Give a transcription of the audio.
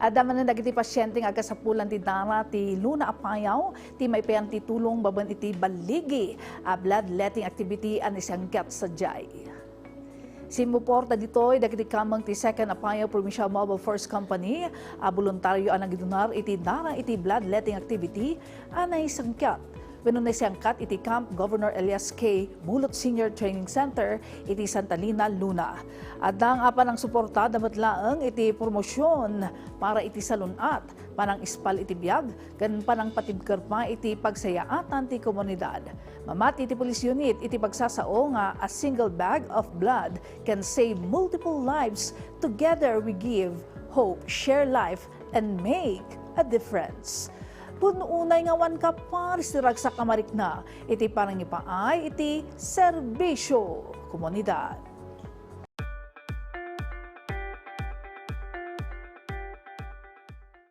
Adaman na dagiti pasyente nga kasapulan ti dara ti Luna Apayaw, ti may payan ti tulong baban iti baligi, bloodletting activity an isangkat sa jay. Simuporta ditoy dagiti kamang ti Second Apayaw Provincial Mobile Force Company, voluntaryo ang nagidunar iti dara iti bloodletting activity anay sangkat. Wenno siyangkat iti Camp Governor Elias K. Mulot Senior Training Center iti Santa Lina, Luna. Adang apan ang suporta damat laeng iti promosyon para iti salunat, panang ispal iti biyag, gan panang patibker pa iti pagsayaatan ti komunidad. Mamati iti police unit iti pagsasao nga a single bag of blood can save multiple lives. Together we give hope, share life, and make a difference. Pununay nga wan ka paris sa kamarik na, iti parang ipaay, iti serbisyo komunidad.